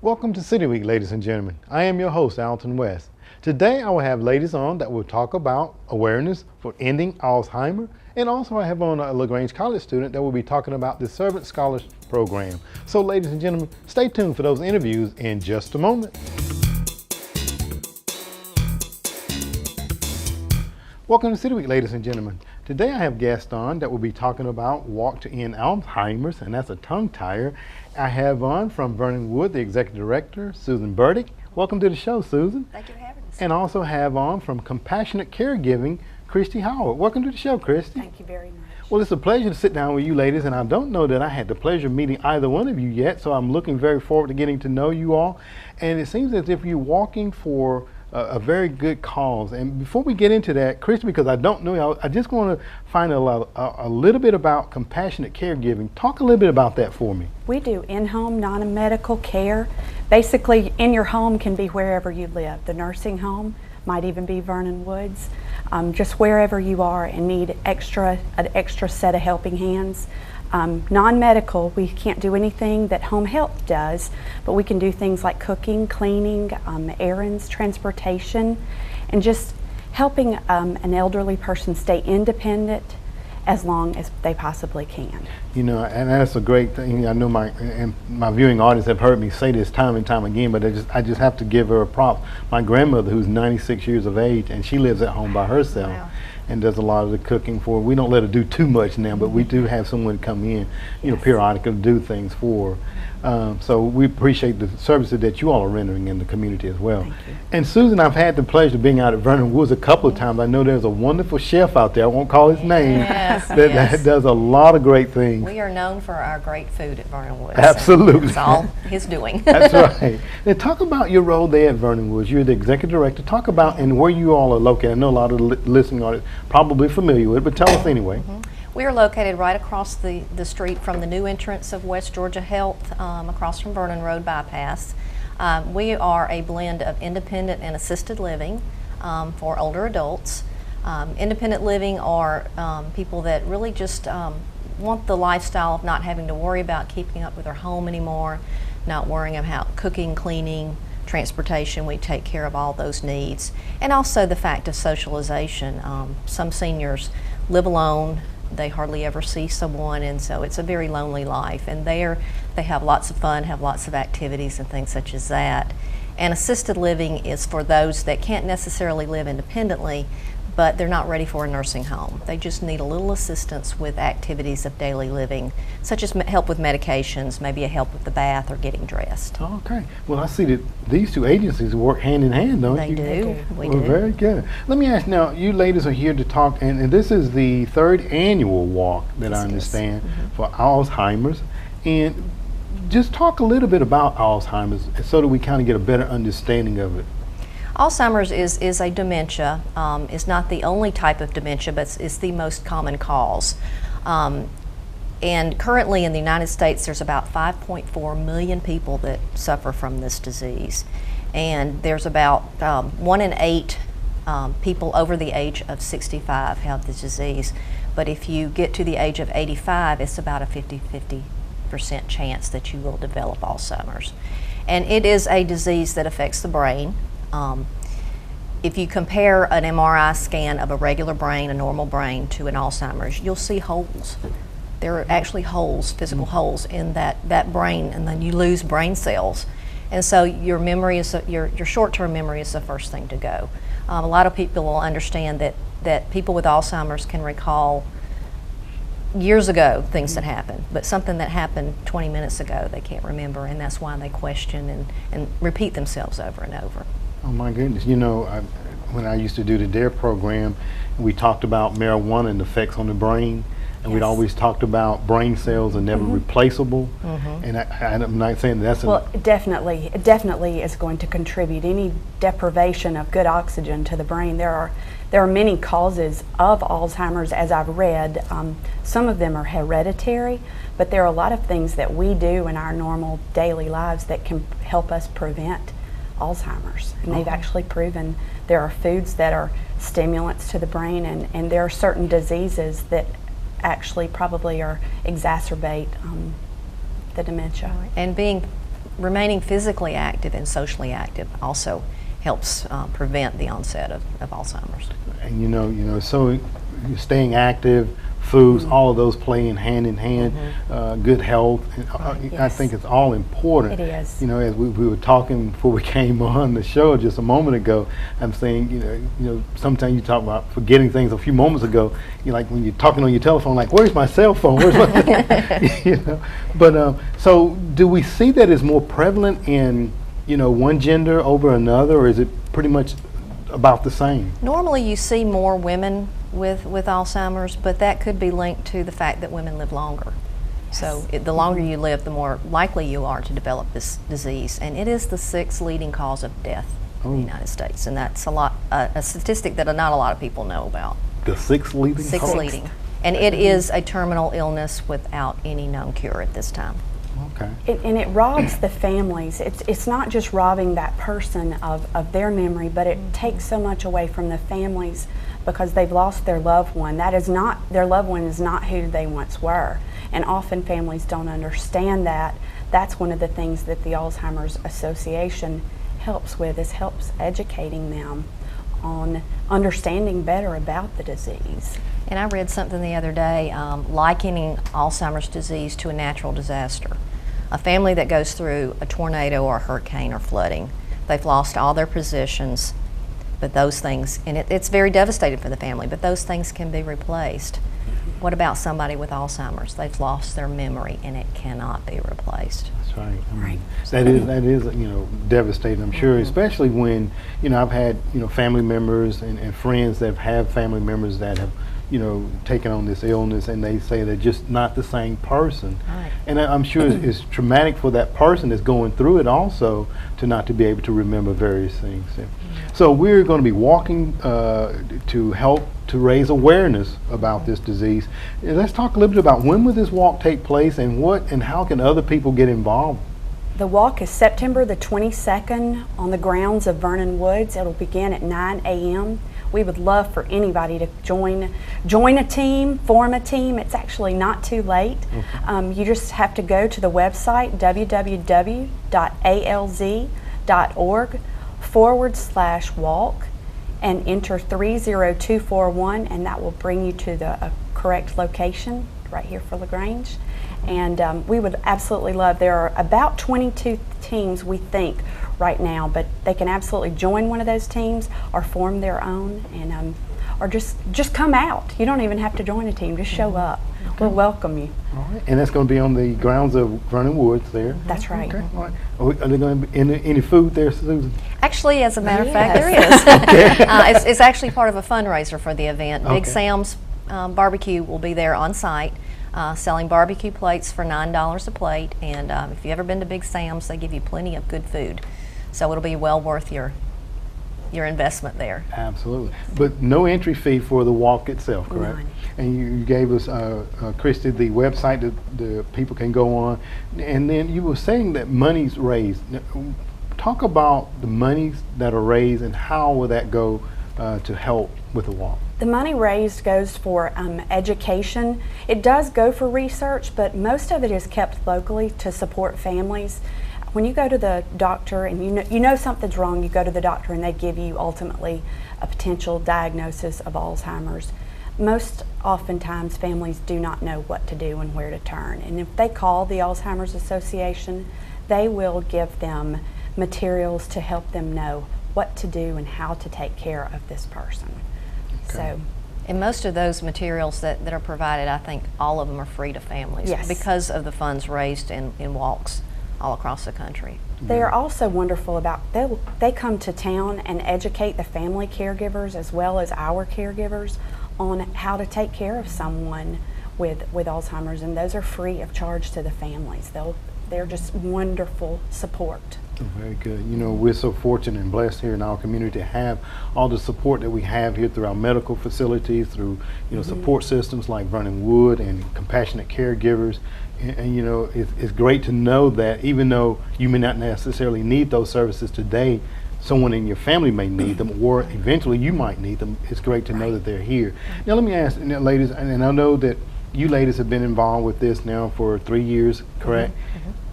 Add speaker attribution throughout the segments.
Speaker 1: Welcome to City Week, ladies and gentlemen. I am your host, Alton West. Today I will have ladies on that will talk about awareness for ending Alzheimer's, and also I have on a LaGrange College student that will be talking about the Servant Scholars Program. So ladies and gentlemen, stay tuned for those interviews in just a moment. Welcome to City Week, ladies and gentlemen. Today I have guests on that will be talking about Walk to End Alzheimer's, and that's a tongue tire. I have on from Vernon Wood, the Executive Director, Susan Burdick. Welcome to the show, Susan.
Speaker 2: Thank you for having us.
Speaker 1: And also have on from Compassionate Caregiving, Christy Howard. Welcome to the show, Christy.
Speaker 2: Thank you very much.
Speaker 1: Well, it's a pleasure to sit down with you ladies, and I don't know that I had the pleasure of meeting either one of you yet, so I'm looking very forward to getting to know you all. And it seems as if you're walking for a very good cause. And before we get into that, Christy, because I don't know, I just want to find a little bit about compassionate caregiving. Talk a little bit about that for me.
Speaker 2: We do in-home non-medical care. Basically, in your home can be wherever you live. The nursing home might even be Vernon Woods. Just wherever you are and need an extra set of helping hands. Non-medical, we can't do anything that home health does, but we can do things like cooking, cleaning, errands, transportation, and just helping an elderly person stay independent as long as they possibly can.
Speaker 1: You know, and that's a great thing. I know my viewing audience have heard me say this time and time again, but I just have to give her a prop. My grandmother, who's 96 years of age, and she lives at home by herself. Wow. And does a lot of the cooking for her. We don't let her do too much now, but we do have someone come in, you know, periodically to do things for her. So we appreciate the services that you all are rendering in the community as well.
Speaker 2: Thank you.
Speaker 1: And Susan, I've had the pleasure of being out at Vernon Woods a couple of times. I know there's a wonderful chef out there, I won't call his name, that does a lot of great things.
Speaker 3: We are known for our great food at Vernon Woods.
Speaker 1: Absolutely.
Speaker 3: It's all his doing.
Speaker 1: That's right. Now talk about your role there at Vernon Woods. You're the executive director. Talk about and where you all are located. I know a lot of the listening audience probably familiar with it, but tell us anyway.
Speaker 3: We are located right across the street from the new entrance of West Georgia Health, across from Vernon Road Bypass. We are a blend of independent and assisted living for older adults. Independent living are people that really just want the lifestyle of not having to worry about keeping up with their home anymore, not worrying about cooking, cleaning, transportation. We take care of all those needs. And also the fact of socialization. Some seniors live alone, they hardly ever see someone, and so it's a very lonely life. And they have lots of fun, have lots of activities and things such as that. And assisted living is for those that can't necessarily live independently, but they're not ready for a nursing home. They just need a little assistance with activities of daily living, such as help with medications, maybe a help with the bath or getting dressed.
Speaker 1: Okay. Well, I see that these two agencies work hand in hand, don't
Speaker 3: They
Speaker 1: you?
Speaker 3: do. We
Speaker 1: Well,
Speaker 3: do.
Speaker 1: very good. Let me ask now, you ladies are here to talk, and this is the third annual walk that I
Speaker 3: Yes, it is.
Speaker 1: understand for Alzheimer's. And just talk a little bit about Alzheimer's so that we kind of get a better understanding of it.
Speaker 3: Alzheimer's is a dementia. It's not the only type of dementia, but it's the most common cause. And currently in the United States, there's about 5.4 million people that suffer from this disease. And there's about 1 in 8 people over the age of 65 have the disease. But if you get to the age of 85, it's about a 50% chance that you will develop Alzheimer's. And it is a disease that affects the brain. If you compare an MRI scan of a regular brain, a normal brain, to an Alzheimer's, you'll see holes. There are actually holes, physical holes in that brain, and then you lose brain cells. And so your memory is your short-term memory is the first thing to go. A lot of people will understand that people with Alzheimer's can recall years ago things that happened, but something that happened 20 minutes ago they can't remember, and that's why they question and repeat themselves over and over.
Speaker 1: Oh my goodness. You know, when I used to do the DARE program, we talked about marijuana and the effects on the brain, and we'd always talked about brain cells are never replaceable. And I'm not saying that's
Speaker 2: Well, it definitely is going to contribute. Any deprivation of good oxygen to the brain. There are many causes of Alzheimer's, as I've read. Some of them are hereditary, but there are a lot of things that we do in our normal daily lives that can help us prevent Alzheimer's. And they've actually proven there are foods that are stimulants to the brain, and there are certain diseases that actually probably exacerbate the dementia.
Speaker 3: And being remaining physically active and socially active also helps prevent the onset of Alzheimer's.
Speaker 1: And so staying active, foods, all of those playing hand in hand, good health. I think it's all important.
Speaker 2: It is.
Speaker 1: As we were talking before we came on the show just a moment ago, I'm saying, sometimes you talk about forgetting things a few moments ago. Like when you're talking on your telephone, like, where's my cell phone? Where's my, But so do we see that as more prevalent in, one gender over another, or is it pretty much about the same?
Speaker 3: Normally you see more women with Alzheimer's, but that could be linked to the fact that women live longer. So the longer you live, the more likely you are to develop this disease, and it is the 6th leading cause of death in the United States, and that's a statistic that not a lot of people know about.
Speaker 1: The 6th leading?
Speaker 3: 6th leading. And it is a terminal illness without any known cure at this time.
Speaker 1: Okay.
Speaker 2: And it robs the families. It's not just robbing that person of their memory, but it takes so much away from the families because they've lost their loved one. Their loved one is not who they once were. And often families don't understand that. That's one of the things that the Alzheimer's Association helps with, is helps educating them on understanding better about the disease.
Speaker 3: And I read something the other day likening Alzheimer's disease to a natural disaster. A family that goes through a tornado or a hurricane or flooding, they've lost all their possessions, but those things, and it's very devastating for the family, but those things can be replaced. What about somebody with Alzheimer's? They've lost their memory and it cannot be replaced.
Speaker 1: That's right. Right. That is devastating, I'm sure, especially when, I've had, family members and friends that have family members that have, taken on this illness, and they say they're just not the same person.
Speaker 3: Right.
Speaker 1: And I'm sure it's traumatic for that person that's going through it also to not to be able to remember various things. So we're going to be walking to help to raise awareness about this disease. And let's talk a little bit about when will this walk take place, and how can other people get involved?
Speaker 2: The walk is September the 22nd on the grounds of Vernon Woods. It'll begin at 9 a.m. We would love for anybody to join a team, form a team. It's actually not too late. Okay. You just have to go to the website www.alz.org/walk and enter 30241, and that will bring you to the correct location right here for LaGrange. And we would absolutely love, there are about 22 teams we think right now, but they can absolutely join one of those teams or form their own, and or just come out. You don't even have to join a team, just show up. Okay. We'll welcome you.
Speaker 1: All right. And that's going to be on the grounds of Vernon Woods there?
Speaker 2: That's right.
Speaker 1: Okay. All right. Are there going to be any food there, Susan?
Speaker 3: Actually, as a matter of fact, there is. It's actually part of a fundraiser for the event. Big Sam's Barbecue will be there on site, selling barbecue plates for $9 a plate. And if you've ever been to Big Sam's, they give you plenty of good food. So it'll be well worth your investment there.
Speaker 1: Absolutely. But no entry fee for the walk itself, correct?
Speaker 2: None.
Speaker 1: And you gave us, Christy, the website that the people can go on. And then you were saying that money's raised. Talk about the monies that are raised and how will that go to help with the walk?
Speaker 2: The money raised goes for education. It does go for research, but most of it is kept locally to support families. When you go to the doctor and you know something's wrong, you go to the doctor and they give you ultimately a potential diagnosis of Alzheimer's. Most oftentimes families do not know what to do and where to turn. And if they call the Alzheimer's Association, they will give them materials to help them know what to do and how to take care of this person. Okay.
Speaker 3: And most of those materials that are provided, I think all of them are free to families.
Speaker 2: Yes.
Speaker 3: Because of the funds raised in walks all across the country.
Speaker 2: They are also wonderful about, they come to town and educate the family caregivers as well as our caregivers on how to take care of someone with Alzheimer's, and those are free of charge to the families. They're just wonderful support.
Speaker 1: Very good. We're so fortunate and blessed here in our community to have all the support that we have here through our medical facilities, through support systems like Vernon Wood and compassionate caregivers. And it's great to know that even though you may not necessarily need those services today, someone in your family may need them, or eventually you might need them. It's great to know that they're here. Now let me ask, ladies, and I know that you ladies have been involved with this now for 3 years, correct?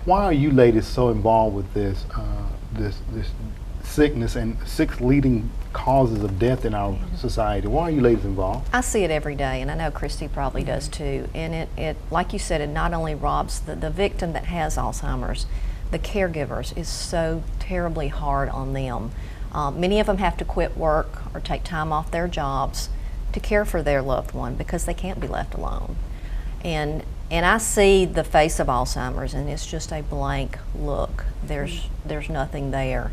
Speaker 1: Why are you ladies so involved with this this sickness and 6 leading causes of death in our society? Why are you ladies involved?
Speaker 3: I see it every day, and I know Christy probably does too. And it like you said, it not only robs the victim that has Alzheimer's, the caregivers is so terribly hard on them. Many of them have to quit work or take time off their jobs to care for their loved one because they can't be left alone. And I see the face of Alzheimer's, and it's just a blank look. There's nothing there.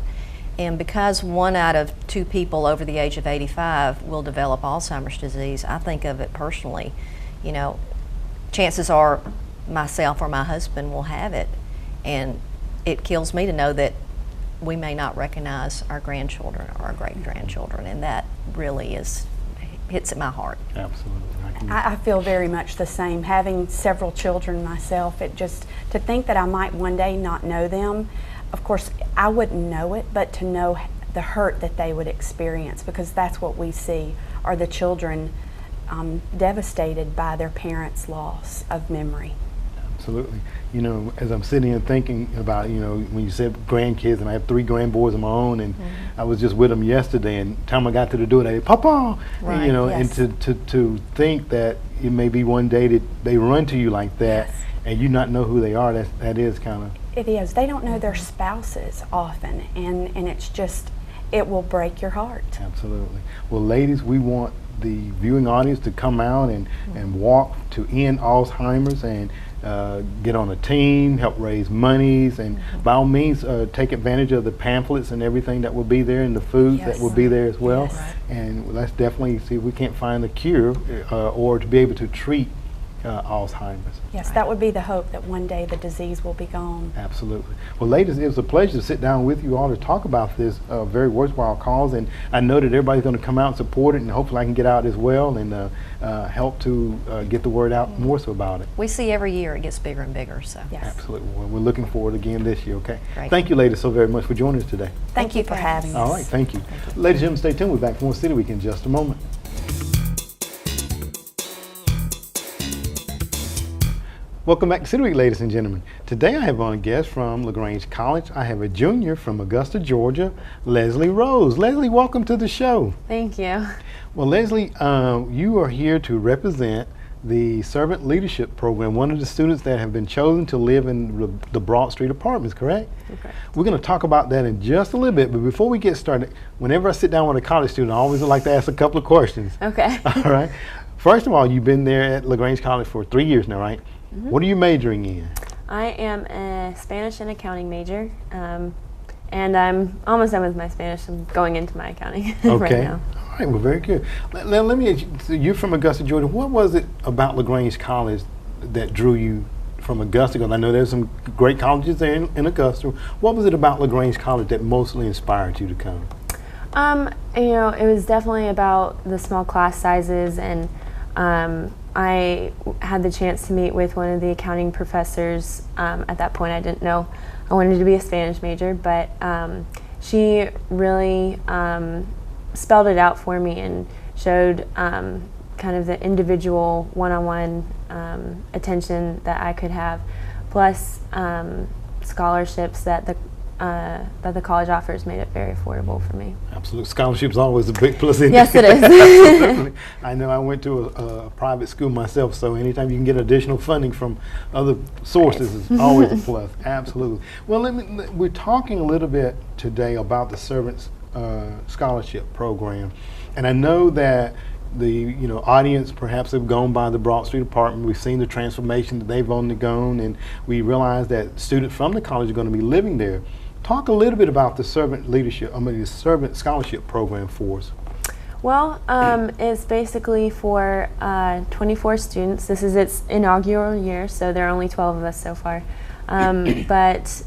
Speaker 3: And because 1 out of 2 people over the age of 85 will develop Alzheimer's disease, I think of it personally. You know, chances are myself or my husband will have it, and it kills me to know that we may not recognize our grandchildren or our great-grandchildren, and that really hits at my heart.
Speaker 1: Absolutely.
Speaker 2: I feel very much the same. Having several children myself, it just, to think that I might one day not know them, of course, I wouldn't know it, but to know the hurt that they would experience, because that's what we see, are the children devastated by their parents' loss of memory.
Speaker 1: Absolutely. You know, as I'm sitting here thinking about, you know, when you said grandkids, and I have 3 grandboys of my own, and I was just with them yesterday, and the time I got to do it, they said, Papa!
Speaker 3: Right,
Speaker 1: you know,
Speaker 2: yes.
Speaker 1: and to think that it may be one day that they run to you like that,
Speaker 2: Yes.
Speaker 1: and you not know who they are, that is kind of...
Speaker 2: It is. They don't know their spouses often, and it's just, it will break your heart.
Speaker 1: Absolutely. Well, ladies, we want the viewing audience to come out and walk to end Alzheimer's and get on a team, help raise monies, and by all means take advantage of the pamphlets and everything that will be there, and the food that will be there as well.
Speaker 2: Yes.
Speaker 1: And let's definitely see if we can't find a cure or to be able to treat Alzheimer's.
Speaker 2: Yes, that would be the hope, that one day the disease will be gone.
Speaker 1: Absolutely. Well, ladies, it was a pleasure to sit down with you all to talk about this very worthwhile cause, and I know that everybody's going to come out and support it, and hopefully I can get out as well and help to get the word out more so about it.
Speaker 3: We see every year it gets bigger and bigger, so.
Speaker 2: Yes.
Speaker 1: Absolutely. Well, we're looking forward again this year, okay?
Speaker 3: Great.
Speaker 1: Thank you, ladies, so very much for joining us today.
Speaker 2: Thank you for having us.
Speaker 1: All right, thank you. Ladies and gentlemen, stay tuned. We're back from One City Week in just a moment. Welcome back to City Week, ladies and gentlemen. Today I have on a guest from LaGrange College. I have a junior from Augusta, Georgia, Leslie Rose. Leslie, welcome to the show.
Speaker 4: Thank you.
Speaker 1: Well, Leslie, you are here to represent the Servant Leadership Program, one of the students that have been chosen to live in the Broad Street apartments, correct?
Speaker 4: Okay.
Speaker 1: We're going to talk about that in just a little bit, but before we get started, whenever I sit down with a college student, I always like to ask a couple of questions.
Speaker 4: Okay.
Speaker 1: All right. First of all, you've been there at LaGrange College for 3 years now, right? What are you majoring in?
Speaker 4: I am a Spanish and accounting major, and I'm almost done with my Spanish. I'm going into my accounting right
Speaker 1: Okay.
Speaker 4: now.
Speaker 1: All right, well, very good. Let me ask you, so you're from Augusta, Georgia. What was it about LaGrange College that drew you from Augusta? Because I know there's some great colleges there in Augusta. What was it about LaGrange College that mostly inspired you to come?
Speaker 4: You know, it was definitely about the small class sizes, and I had the chance to meet with one of the accounting professors. At that point, I didn't know I wanted to be a Spanish major, but she really spelled it out for me and showed kind of the individual one-on-one attention that I could have, plus scholarships that the college offers made it very affordable for me.
Speaker 1: Absolutely. Scholarship's always a big plus.
Speaker 4: Yes, it is.
Speaker 1: Absolutely. I know I went to a private school myself, so anytime you can get additional funding from other sources is always a plus. Absolutely. Well, we're talking a little bit today about the Servants Scholarship Program, and I know that the audience perhaps have gone by the Broad Street apartment. We've seen the transformation that they've undergone, and we realize that students from the college are going to be living there. Talk a little bit about the Servant Scholarship Program for us.
Speaker 4: Well, it's basically for 24 students. This is its inaugural year, so there are only 12 of us so far. But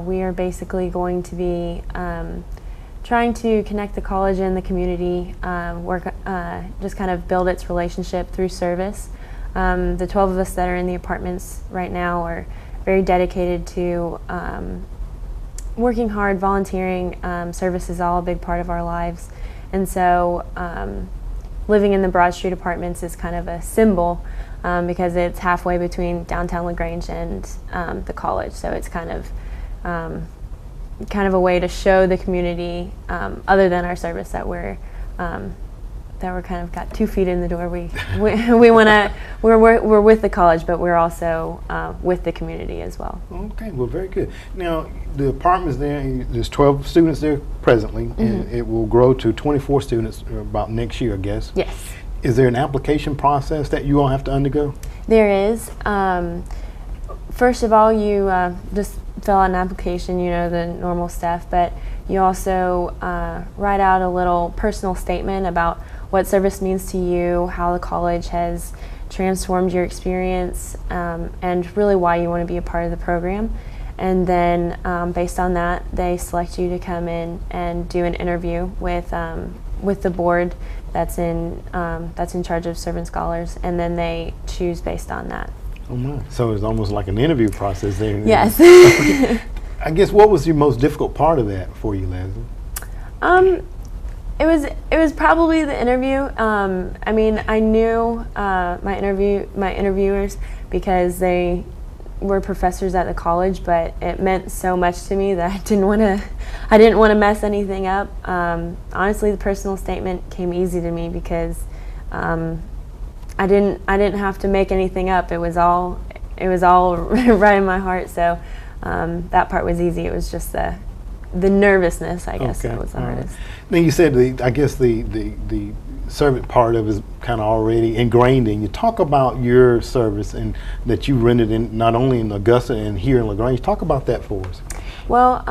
Speaker 4: we are basically going to be trying to connect the college and the community, just kind of build its relationship through service. The 12 of us that are in the apartments right now are very dedicated to working hard, volunteering. Service is all a big part of our lives. And so living in the Broad Street Apartments is kind of a symbol because it's halfway between downtown LaGrange and the college. So it's kind of a way to show the community, other than our service, that we're kind of got 2 feet in the door. We're with the college, but we're also with the community as well.
Speaker 1: Okay, well, very good. Now, the apartments there's 12 students there presently, and it will grow to 24 students about next year, I guess.
Speaker 4: Yes.
Speaker 1: Is there an application process that you all have to undergo?
Speaker 4: There is. First of all, you just fill out an application, the normal stuff, but you also write out a little personal statement about what service means to you, how the college has transformed your experience, and really why you want to be a part of the program. And then based on that, they select you to come in and do an interview with the board that's in charge of serving scholars, and then they choose based on that.
Speaker 1: Oh my! So it's almost like an interview process there.
Speaker 4: Yes.
Speaker 1: Okay. I guess what was your most difficult part of that for you, Leslie?
Speaker 4: It was probably the interview. I mean, I knew my interviewers because they were professors at the college, but it meant so much to me that I didn't want to mess anything up. Honestly, the personal statement came easy to me because I didn't have to make anything up. It was all right in my heart. So that part was easy. It was just the nervousness, I guess, that was the hardest.
Speaker 1: Then you said the servant part of it is kind of already ingrained in you. Talk about your service and that you rendered in not only in Augusta and here in LaGrange. Talk about that for us.
Speaker 4: Well,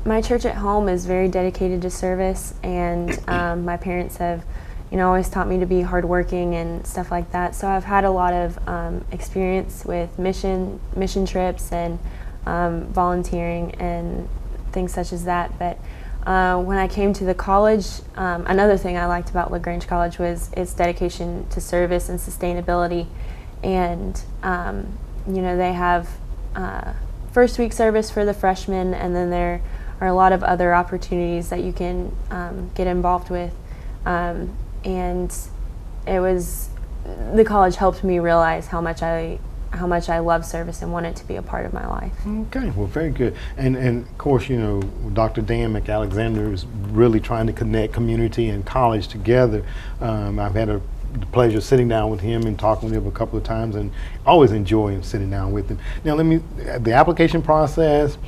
Speaker 4: my church at home is very dedicated to service, and my parents have, always taught me to be hardworking and stuff like that. So I've had a lot of experience with mission trips and volunteering and things such as that. But when I came to the college, another thing I liked about LaGrange College was its dedication to service and sustainability. And they have first week service for the freshmen, and then there are a lot of other opportunities that you can get involved with. And the college helped me realize how much I love service and want it to be a part of my life.
Speaker 1: Okay, well, very good. And of course, Dr. Dan McAlexander is really trying to connect community and college together. I've had the pleasure of sitting down with him and talking with him a couple of times, and always enjoy sitting down with him. Now, the application process,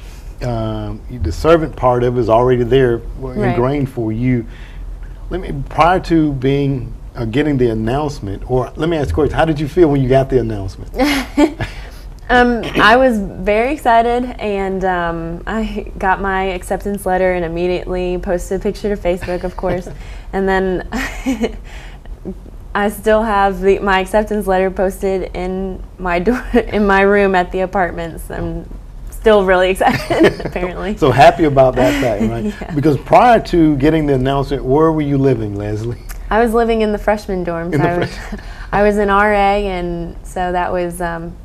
Speaker 1: the servant part of it is already there, ingrained for you. Prior to getting the announcement, or let me ask you a question, how did you feel when you got the announcement?
Speaker 4: I was very excited, and I got my acceptance letter and immediately posted a picture to Facebook, of course. And then I still have my acceptance letter posted in my room at the apartments. I'm still really excited, apparently.
Speaker 1: So happy about that fact, right?
Speaker 4: Yeah.
Speaker 1: Because prior to getting the announcement, where were you living, Leslie?
Speaker 4: I was living in the freshman dorms. I was in RA, and so that was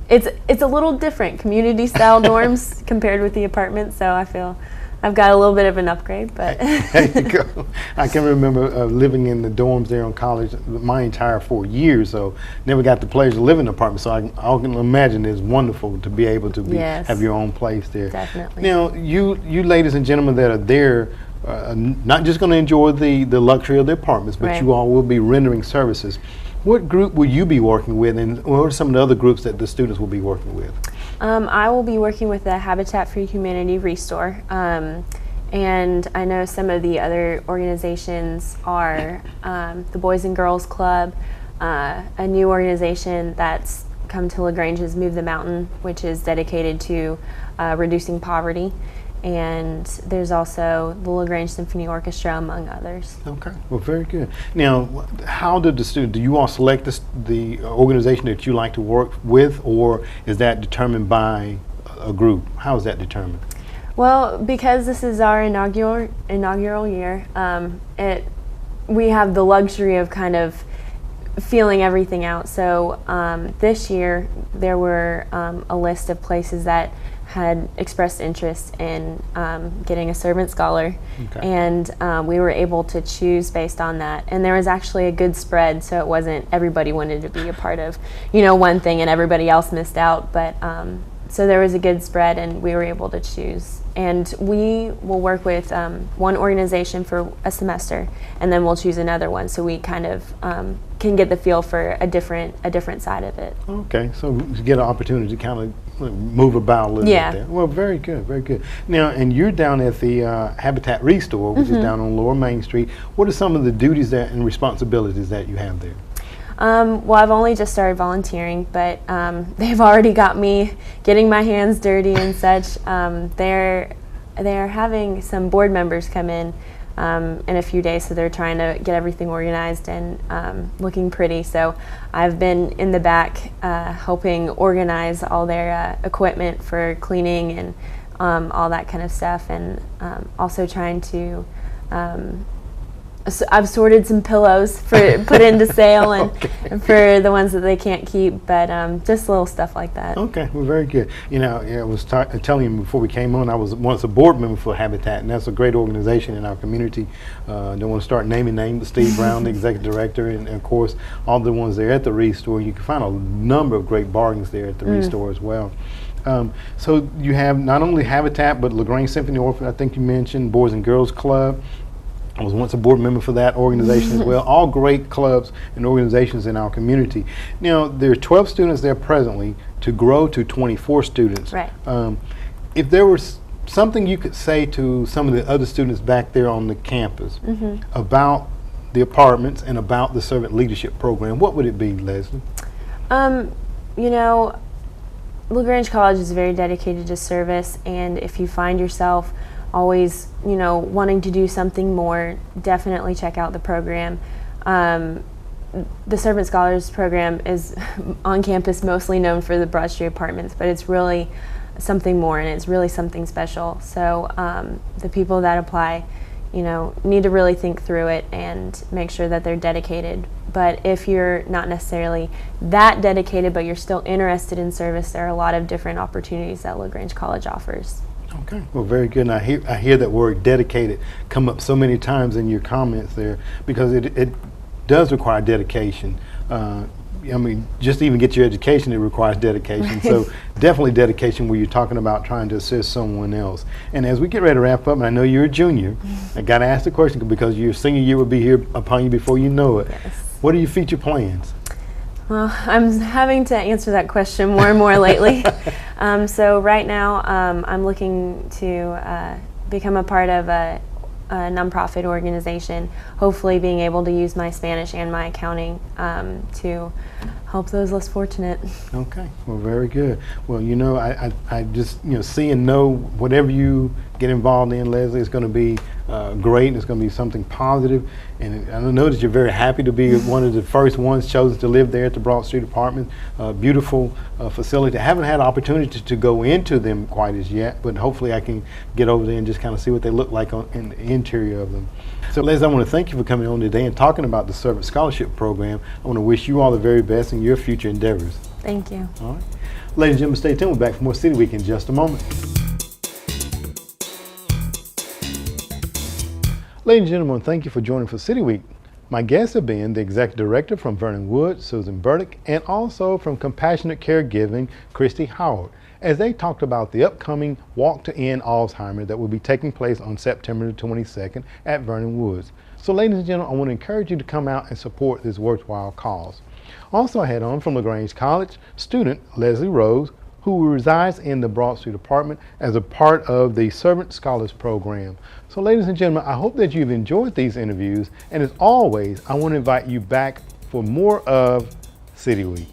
Speaker 4: it's a little different, community style dorms compared with the apartment. So I feel I've got a little bit of an upgrade. But
Speaker 1: there you go. I can remember living in the dorms there on college my entire 4 years. So never got the pleasure to live in an apartment. So I can imagine it's wonderful to be able to have your own place there.
Speaker 4: Definitely.
Speaker 1: Now, you ladies and gentlemen that are there. Not just going to enjoy the luxury of the apartments, but you all will be rendering services. What group will you be working with, and what are some of the other groups that the students will be working with?
Speaker 4: I will be working with the Habitat for Humanity Restore, and I know some of the other organizations are the Boys and Girls Club, a new organization that's come to LaGrange is Move the Mountain, which is dedicated to reducing poverty. And there's also the LaGrange Symphony Orchestra, among others. Okay,
Speaker 1: well, very good. Now, how did the student, do you all select the organization that you like to work with, or is that determined by a group? How is that determined?
Speaker 4: Well, because this is our inaugural year, we have the luxury of kind of feeling everything out. So this year, there were a list of places that had expressed interest in getting a servant scholar,
Speaker 1: Okay.
Speaker 4: and we were able to choose based on that. And there was actually a good spread, so it wasn't everybody wanted to be a part of, one thing and everybody else missed out. But so there was a good spread, and we were able to choose. And we will work with one organization for a semester, and then we'll choose another one, so we kind of can get the feel for a different side of it.
Speaker 1: Okay, so you get an opportunity to kind of move about a little
Speaker 4: Yeah.
Speaker 1: bit there. Well, very good, very good. Now, and you're down at the Habitat Restore, which is down on Lower Main Street. What are some of the duties that and responsibilities that you have there?
Speaker 4: Well, I've only just started volunteering, but they've already got me getting my hands dirty and such. They're having some board members come in a few days, so they're trying to get everything organized and looking pretty. So I've been in the back helping organize all their equipment for cleaning and all that kind of stuff, and also trying to I've sorted some pillows for put into sale and for the ones that they can't keep, but just little stuff like that.
Speaker 1: Okay, well, very good. I was telling you before we came on, I was once a board member for Habitat, and that's a great organization in our community. Don't want to start naming names, but Steve Brown, the executive director, and of course, all the ones there at the Restore. You can find a number of great bargains there at the Restore as well. So you have not only Habitat, but LaGrange Symphony Orphan, I think you mentioned, Boys and Girls Club. I was once a board member for that organization as well. All great clubs and organizations in our community. Now, there are 12 students there presently to grow to 24 students.
Speaker 4: Right.
Speaker 1: If there was something you could say to some of the other students back there on the campus about the apartments and about the Servant Leadership Program, what would it be, Leslie?
Speaker 4: LaGrange College is very dedicated to service, and if you find yourself always, wanting to do something more, definitely check out the program. The Servant Scholars Program is on campus mostly known for the Broad Street apartments, but it's really something more, and it's really something special. So the people that apply, need to really think through it and make sure that they're dedicated. But if you're not necessarily that dedicated, but you're still interested in service, there are a lot of different opportunities that LaGrange College offers.
Speaker 1: Okay, well, very good. And I hear that word dedicated come up so many times in your comments there, because it does require dedication. Just to even get your education, it requires dedication. So definitely dedication where you're talking about trying to assist someone else. And as we get ready to wrap up, and I know you're a junior, I got to ask the question because your senior year will be here upon you before you know it.
Speaker 4: Yes.
Speaker 1: What are your future plans?
Speaker 4: Well, I'm having to answer that question more and more lately. So right now, I'm looking to become a part of a nonprofit organization, hopefully being able to use my Spanish and my accounting to help those less fortunate.
Speaker 1: Okay, well, very good. Well, I just see and know whatever you get involved in, Leslie, it's going to be great, and it's going to be something positive. And I know that you're very happy to be one of the first ones chosen to live there at the Broad Street Apartment. Beautiful facility. I haven't had an opportunity to go into them quite as yet, but hopefully I can get over there and just kind of see what they look like in the interior of them. So, Leslie, I want to thank you for coming on today and talking about the Servant Scholarship Program. I want to wish you all the very best in your future endeavors.
Speaker 4: Thank you.
Speaker 1: All right. Ladies and gentlemen, stay tuned. We're back for more City Week in just a moment. Ladies and gentlemen, thank you for joining for City Week. My guests have been the Executive Director from Vernon Woods, Susan Burdick, and also from Compassionate Caregiving, Christy Howard, as they talked about the upcoming Walk to End Alzheimer's that will be taking place on September the 22nd at Vernon Woods. So, ladies and gentlemen, I want to encourage you to come out and support this worthwhile cause. Also, I had on from LaGrange College student Leslie Rose, who resides in the Broad Street Apartment as a part of the Servant Scholars Program. So, ladies and gentlemen, I hope that you've enjoyed these interviews, and as always, I want to invite you back for more of City Week.